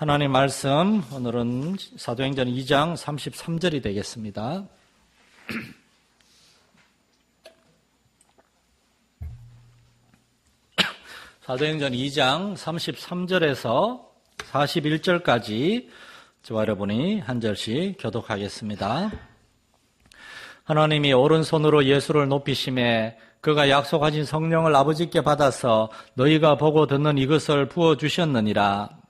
하나님 말씀, 오늘은 사도행전 2장 33절이 되겠습니다. 사도행전 2장 33절에서 41절까지 저와 여러분이 한 절씩 교독하겠습니다. 하나님이 오른손으로 예수를 높이심에 그가 약속하신 성령을 아버지께 받아서 너희가 보고 듣는 이것을 부어주셨느니라.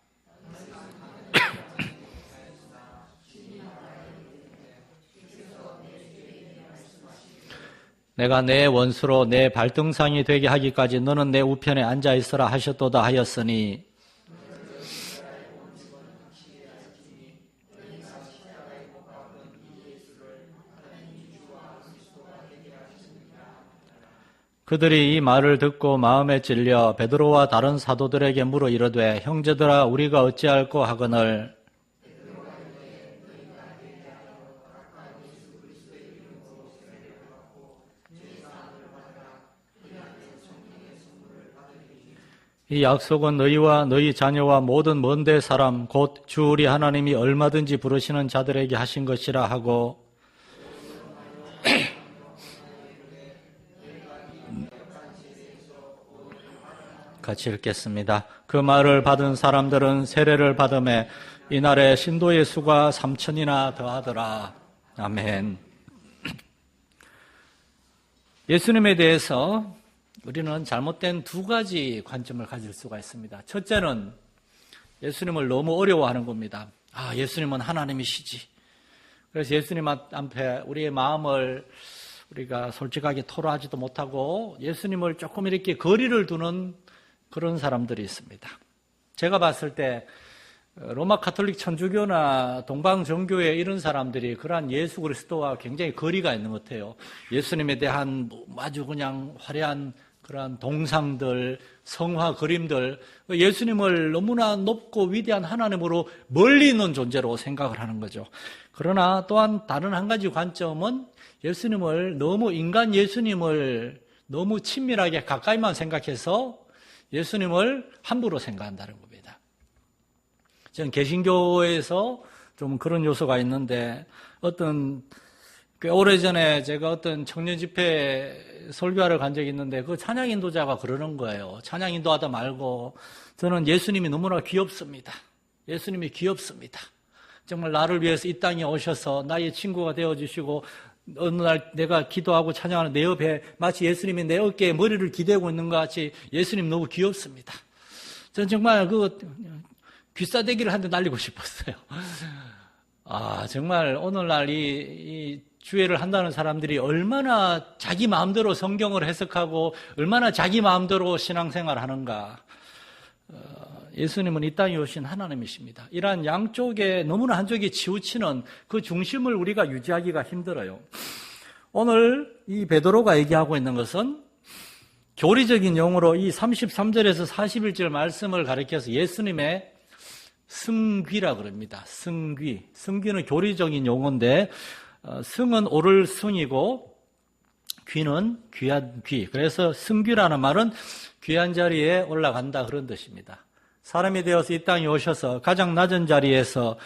내가 내 원수로 내 발등상이 되게 하기까지 너는 내 우편에 앉아 있으라 하셨도다 하였으니 그들이 이 말을 듣고 마음에 찔려 베드로와 다른 사도들에게 물어 이르되 형제들아 우리가 어찌할꼬 하거늘 이 약속은 너희와 너희 자녀와 모든 먼데 사람 곧 주 우리 하나님이 얼마든지 부르시는 자들에게 하신 것이라 하고 같이 읽겠습니다. 그 말을 받은 사람들은 세례를 받음에 이날에 신도의 수가 3,000이나 더하더라. 아멘. 예수님에 대해서 우리는 잘못된 두 가지 관점을 가질 수가 있습니다. 첫째는 예수님을 너무 어려워하는 겁니다. 예수님은 하나님이시지. 그래서 예수님 앞에 우리의 마음을 우리가 솔직하게 토로하지도 못하고 예수님을 조금 이렇게 거리를 두는 그런 사람들이 있습니다. 제가 봤을 때 로마 가톨릭 천주교나 동방정교회 이런 사람들이 그러한 예수 그리스도와 굉장히 거리가 있는 것 같아요. 예수님에 대한 아주 그냥 화려한 그러한 동상들, 성화 그림들, 예수님을 너무나 높고 위대한 하나님으로 멀리 있는 존재로 생각을 하는 거죠. 그러나 또한 다른 한 가지 관점은 예수님을 너무 인간 예수님을 너무 친밀하게 가까이만 생각해서 예수님을 함부로 생각한다는 겁니다. 저는 개신교에서 좀 그런 요소가 있는데 꽤 오래전에 제가 어떤 청년 집회 설교하러 간 적이 있는데 그 찬양 인도자가 그러는 거예요. 찬양 인도하다 말고 저는 예수님이 너무나 귀엽습니다. 예수님이 귀엽습니다. 정말 나를 위해서 이 땅에 오셔서 나의 친구가 되어주시고 어느 날 내가 기도하고 찬양하는 내 옆에 마치 예수님이 내 어깨에 머리를 기대고 있는 것 같이 예수님 너무 귀엽습니다. 저는 정말 귀싸대기를 한 대 날리고 싶었어요. 정말 오늘날 이 주회를 한다는 사람들이 얼마나 자기 마음대로 성경을 해석하고 얼마나 자기 마음대로 신앙생활을 하는가. 예수님은 이 땅에 오신 하나님이십니다. 이러한 양쪽에 너무나 한쪽에 치우치는 그 중심을 우리가 유지하기가 힘들어요. 오늘 이 베드로가 얘기하고 있는 것은 교리적인 용어로 이 33절에서 41절 말씀을 가리켜서 예수님의 승귀라 그럽니다. 승귀. 승귀는 교리적인 용어인데 승은 오를 승이고 귀는 귀한 귀. 그래서 승귀라는 말은 귀한 자리에 올라간다 그런 뜻입니다. 사람이 되어서 이 땅에 오셔서 가장 낮은 자리에서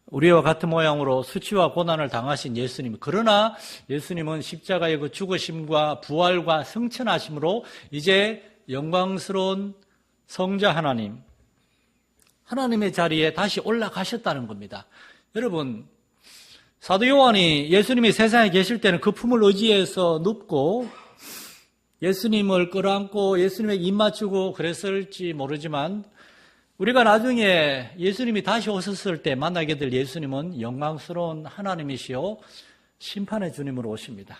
우리와 같은 모양으로 수치와 고난을 당하신 예수님. 그러나 예수님은 십자가의 그 죽으심과 부활과 승천하심으로 이제 영광스러운 성자 하나님의 자리에 다시 올라가셨다는 겁니다. 여러분, 사도 요한이 예수님이 세상에 계실 때는 그 품을 의지해서 눕고 예수님을 끌어안고 예수님에게 입 맞추고 그랬을지 모르지만 우리가 나중에 예수님이 다시 오셨을 때 만나게 될 예수님은 영광스러운 하나님이시요 심판의 주님으로 오십니다.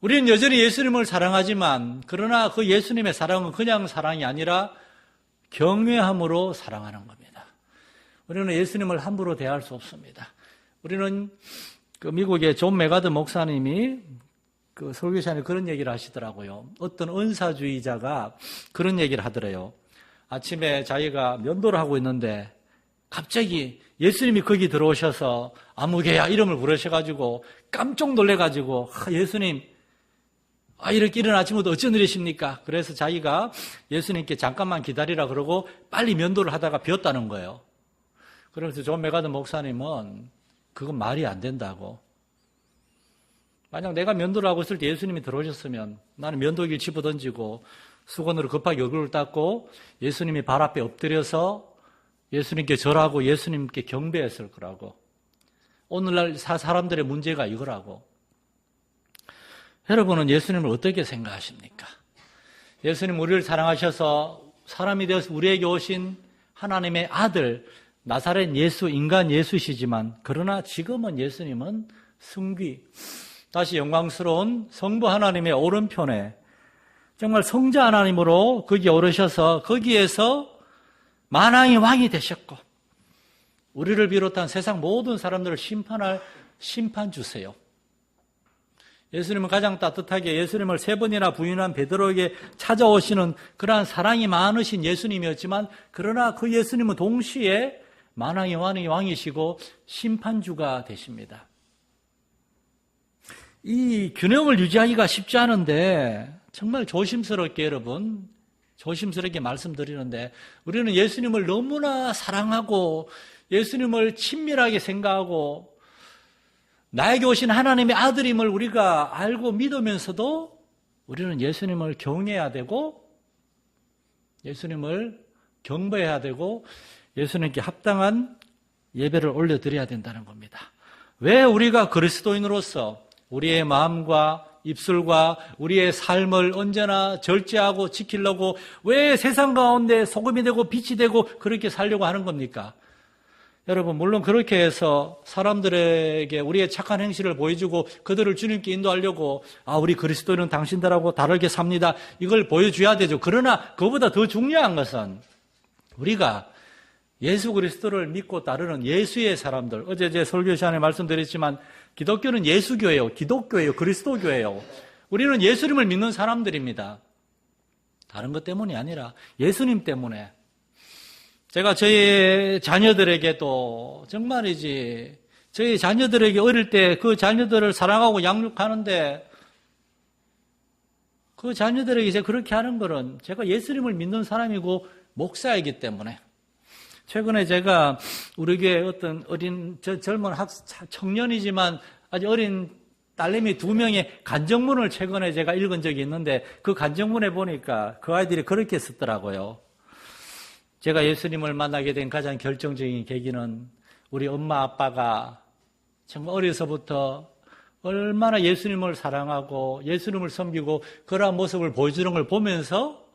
우리는 여전히 예수님을 사랑하지만 그러나 그 예수님의 사랑은 그냥 사랑이 아니라 경외함으로 사랑하는 겁니다. 우리는 예수님을 함부로 대할 수 없습니다. 우리는 미국의 존 메가드 목사님이 설교 시간에 그런 얘기를 하시더라고요. 어떤 은사주의자가 그런 얘기를 하더래요. 아침에 자기가 면도를 하고 있는데 갑자기 예수님이 거기 들어오셔서 아무개야 이름을 부르셔가지고 깜짝 놀래가지고 예수님 이렇게 이른 아침부터 어쩐 일이십니까? 그래서 자기가 예수님께 잠깐만 기다리라 그러고 빨리 면도를 하다가 비었다는 거예요. 그러면서 존 메가더 목사님은 그건 말이 안 된다고. 만약 내가 면도를 하고 있을 때 예수님이 들어오셨으면 나는 면도기를 집어던지고 수건으로 급하게 얼굴을 닦고 예수님이 발 앞에 엎드려서 예수님께 절하고 예수님께 경배했을 거라고. 오늘날 사람들의 문제가 이거라고. 여러분은 예수님을 어떻게 생각하십니까? 예수님 우리를 사랑하셔서 사람이 되어서 우리에게 오신 하나님의 아들 나사렛 예수, 인간 예수시지만 그러나 지금은 예수님은 승귀, 다시 영광스러운 성부 하나님의 오른편에 정말 성자 하나님으로 거기에 오르셔서 거기에서 만왕의 왕이 되셨고 우리를 비롯한 세상 모든 사람들을 심판할 심판주세요. 예수님은 가장 따뜻하게 예수님을 3번이나 부인한 베드로에게 찾아오시는 그러한 사랑이 많으신 예수님이었지만 그러나 그 예수님은 동시에 만왕의 왕이시고 심판주가 되십니다. 이 균형을 유지하기가 쉽지 않은데 정말 조심스럽게 여러분 조심스럽게 말씀드리는데 우리는 예수님을 너무나 사랑하고 예수님을 친밀하게 생각하고 나에게 오신 하나님의 아들임을 우리가 알고 믿으면서도 우리는 예수님을 경외해야 되고 예수님을 경배해야 되고 예수님께 합당한 예배를 올려드려야 된다는 겁니다. 왜 우리가 그리스도인으로서 우리의 마음과 입술과 우리의 삶을 언제나 절제하고 지키려고 왜 세상 가운데 소금이 되고 빛이 되고 그렇게 살려고 하는 겁니까? 여러분 물론 그렇게 해서 사람들에게 우리의 착한 행실을 보여주고 그들을 주님께 인도하려고 우리 그리스도인은 당신들하고 다르게 삽니다. 이걸 보여줘야 되죠. 그러나 그보다 더 중요한 것은 우리가 예수 그리스도를 믿고 따르는 예수의 사람들, 어제 제 설교 시간에 말씀드렸지만 기독교는 예수교예요. 기독교예요. 그리스도교예요. 우리는 예수님을 믿는 사람들입니다. 다른 것 때문이 아니라 예수님 때문에. 제가 저희 자녀들에게도 정말이지 저희 자녀들에게 어릴 때 그 자녀들을 사랑하고 양육하는데 그 자녀들에게 제가 그렇게 하는 것은 제가 예수님을 믿는 사람이고 목사이기 때문에. 최근에 제가 우리 교회 어떤 어린 젊은 청년이지만 아주 어린 딸내미 2명의 간증문을 최근에 제가 읽은 적이 있는데 그 간증문에 보니까 그 아이들이 그렇게 썼더라고요. 제가 예수님을 만나게 된 가장 결정적인 계기는 우리 엄마 아빠가 정말 어려서부터 얼마나 예수님을 사랑하고 예수님을 섬기고 그러한 모습을 보여주는 걸 보면서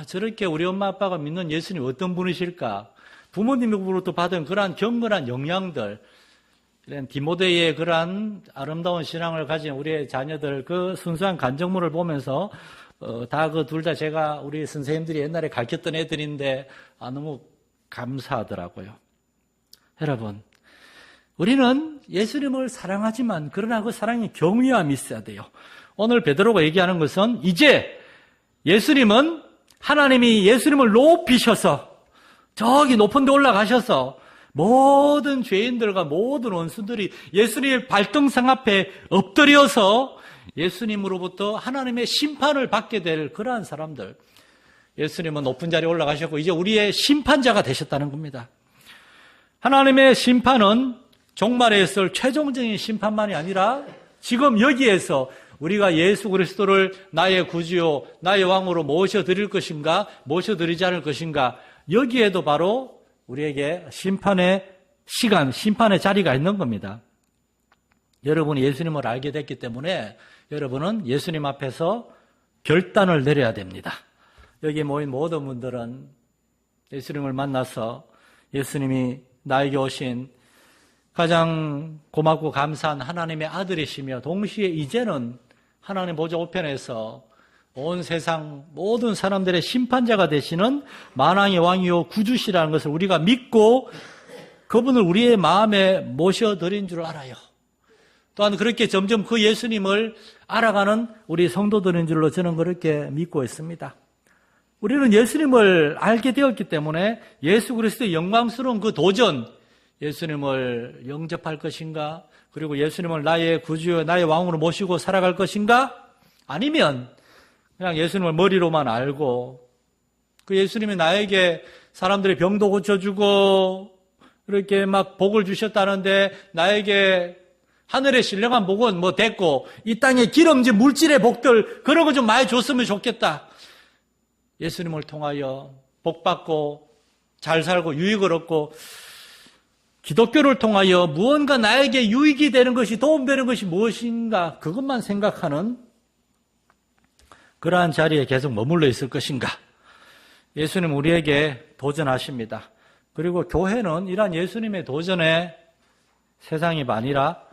저렇게 우리 엄마 아빠가 믿는 예수님 어떤 분이실까? 부모님으로부터 받은 그러한 경건한 영향들, 디모데의 그러한 아름다운 신앙을 가진 우리의 자녀들 그 순수한 간증문을 보면서 다 그 둘 다 제가 우리 선생님들이 옛날에 가르쳤던 애들인데 너무 감사하더라고요. 여러분, 우리는 예수님을 사랑하지만 그러나 그 사랑에 경외함이 있어야 돼요. 오늘 베드로가 얘기하는 것은 이제 예수님은 하나님이 예수님을 높이셔서 저기 높은 데 올라가셔서 모든 죄인들과 모든 원수들이 예수님의 발등상 앞에 엎드려서 예수님으로부터 하나님의 심판을 받게 될 그러한 사람들. 예수님은 높은 자리에 올라가셨고 이제 우리의 심판자가 되셨다는 겁니다. 하나님의 심판은 종말에 있을 최종적인 심판만이 아니라 지금 여기에서 우리가 예수 그리스도를 나의 구주요 나의 왕으로 모셔드릴 것인가 모셔드리지 않을 것인가 여기에도 바로 우리에게 심판의 시간, 심판의 자리가 있는 겁니다. 여러분이 예수님을 알게 됐기 때문에 여러분은 예수님 앞에서 결단을 내려야 됩니다. 여기 모인 모든 분들은 예수님을 만나서 예수님이 나에게 오신 가장 고맙고 감사한 하나님의 아들이시며 동시에 이제는 하나님 보좌 우편에서 온 세상 모든 사람들의 심판자가 되시는 만왕의 왕이요 구주시라는 것을 우리가 믿고 그분을 우리의 마음에 모셔드린 줄 알아요. 또한 그렇게 점점 그 예수님을 알아가는 우리 성도들인 줄로 저는 그렇게 믿고 있습니다. 우리는 예수님을 알게 되었기 때문에 예수 그리스도의 영광스러운 그 도전, 예수님을 영접할 것인가? 그리고 예수님을 나의 구주, 나의 왕으로 모시고 살아갈 것인가? 아니면 그냥 예수님을 머리로만 알고 그 예수님이 나에게 사람들의 병도 고쳐주고 이렇게 막 복을 주셨다는데 나에게 하늘의 신령한 복은 뭐 됐고 이 땅의 기름진 물질의 복들 그런 거 좀 많이 줬으면 좋겠다. 예수님을 통하여 복 받고 잘 살고 유익을 얻고 기독교를 통하여 무언가 나에게 유익이 되는 것이 도움되는 것이 무엇인가 그것만 생각하는 그러한 자리에 계속 머물러 있을 것인가. 예수님 우리에게 도전하십니다. 그리고 교회는 이러한 예수님의 도전에 세상이 아니라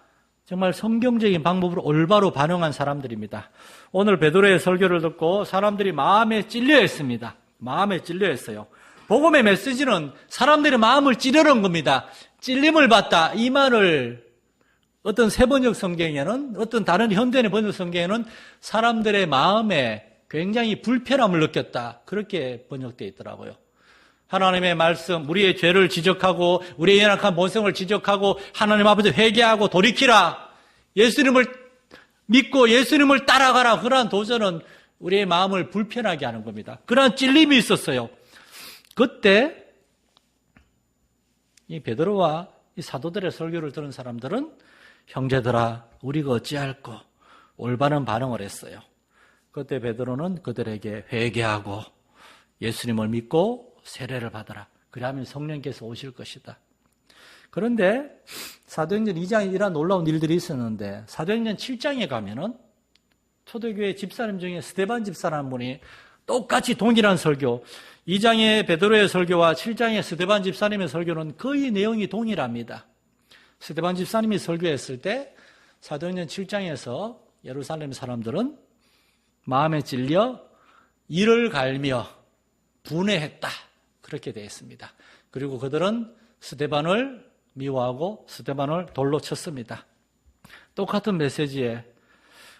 정말 성경적인 방법으로 올바로 반응한 사람들입니다. 오늘 베드로의 설교를 듣고 사람들이 마음에 찔려 했습니다. 마음에 찔려 했어요. 복음의 메시지는 사람들의 마음을 찌르는 겁니다. 찔림을 받다. 이 말을 어떤 세번역 성경에는 어떤 다른 현대의 번역 성경에는 사람들의 마음에 굉장히 불편함을 느꼈다. 그렇게 번역되어 있더라고요. 하나님의 말씀, 우리의 죄를 지적하고 우리의 연약한 본성을 지적하고 하나님 아버지 회개하고 돌이키라. 예수님을 믿고 예수님을 따라가라. 그러한 도전은 우리의 마음을 불편하게 하는 겁니다. 그러한 찔림이 있었어요. 그때 이 베드로와 이 사도들의 설교를 들은 사람들은 형제들아 우리가 어찌할꼬 올바른 반응을 했어요. 그때 베드로는 그들에게 회개하고 예수님을 믿고 세례를 받아라. 그러면 성령께서 오실 것이다. 그런데 사도행전 2장에 이러한 놀라운 일들이 있었는데 사도행전 7장에 가면은 초대교회 집사님 중에 스데반 집사라는 분이 똑같이 동일한 설교 2장의 베드로의 설교와 7장의 스데반 집사님의 설교는 거의 내용이 동일합니다. 스데반 집사님이 설교했을 때 사도행전 7장에서 예루살렘 사람들은 마음에 찔려 이를 갈며 분해했다. 그렇게 되어 있습니다. 그리고 그들은 스데반을 미워하고 스데반을 돌로 쳤습니다. 똑같은 메시지에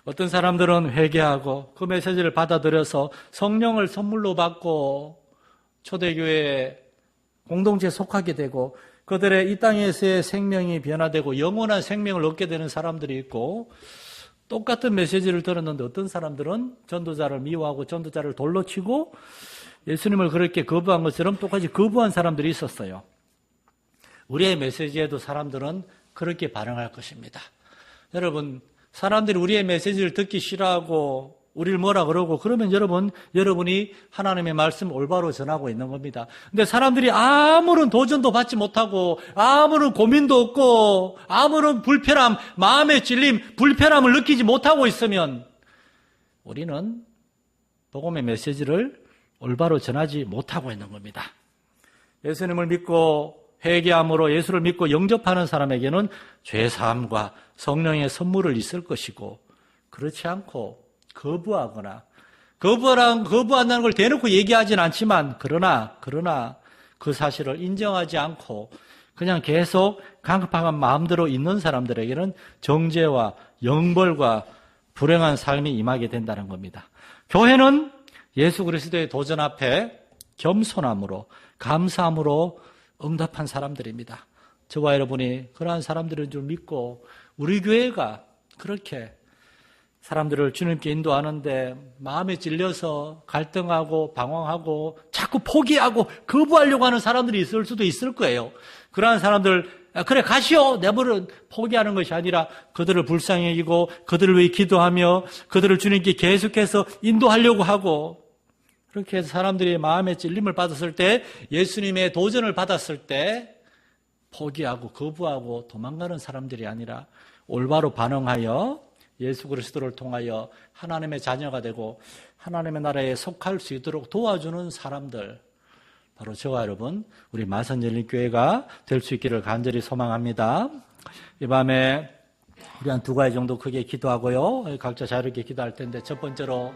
어떤 사람들은 회개하고 그 메시지를 받아들여서 성령을 선물로 받고 초대교회 공동체에 속하게 되고 그들의 이 땅에서의 생명이 변화되고 영원한 생명을 얻게 되는 사람들이 있고 똑같은 메시지를 들었는데 어떤 사람들은 전도자를 미워하고 전도자를 돌로 치고 예수님을 그렇게 거부한 것처럼 똑같이 거부한 사람들이 있었어요. 우리의 메시지에도 사람들은 그렇게 반응할 것입니다. 여러분, 사람들이 우리의 메시지를 듣기 싫어하고 우리를 뭐라 그러고 그러면 여러분이 하나님의 말씀을 올바로 전하고 있는 겁니다. 근데 사람들이 아무런 도전도 받지 못하고 아무런 고민도 없고 아무런 불편함, 마음의 찔림, 불편함을 느끼지 못하고 있으면 우리는 복음의 메시지를 올바로 전하지 못하고 있는 겁니다. 예수님을 믿고 회개함으로 예수를 믿고 영접하는 사람에게는 죄사함과 성령의 선물을 있을 것이고 그렇지 않고 거부한다는 걸 대놓고 얘기하진 않지만 그러나 그 사실을 인정하지 않고 그냥 계속 강팍한 마음대로 있는 사람들에게는 정죄와 영벌과 불행한 삶이 임하게 된다는 겁니다. 교회는 예수 그리스도의 도전 앞에 겸손함으로 감사함으로 응답한 사람들입니다. 저와 여러분이 그러한 사람들인 줄 믿고 우리 교회가 그렇게 사람들을 주님께 인도하는데 마음에 찔려서 갈등하고 방황하고 자꾸 포기하고 거부하려고 하는 사람들이 있을 수도 있을 거예요. 그러한 사람들 그래 가시오 내버려 포기하는 것이 아니라 그들을 불쌍히 여기고 그들을 위해 기도하며 그들을 주님께 계속해서 인도하려고 하고 그렇게 해서 사람들이 마음의 찔림을 받았을 때 예수님의 도전을 받았을 때 포기하고 거부하고 도망가는 사람들이 아니라 올바로 반응하여 예수 그리스도를 통하여 하나님의 자녀가 되고 하나님의 나라에 속할 수 있도록 도와주는 사람들 바로 저와 여러분 우리 마선열린교회가 될 수 있기를 간절히 소망합니다. 이 밤에 우리 한 두 가지 정도 크게 기도하고요. 각자 자유롭게 기도할 텐데 첫 번째로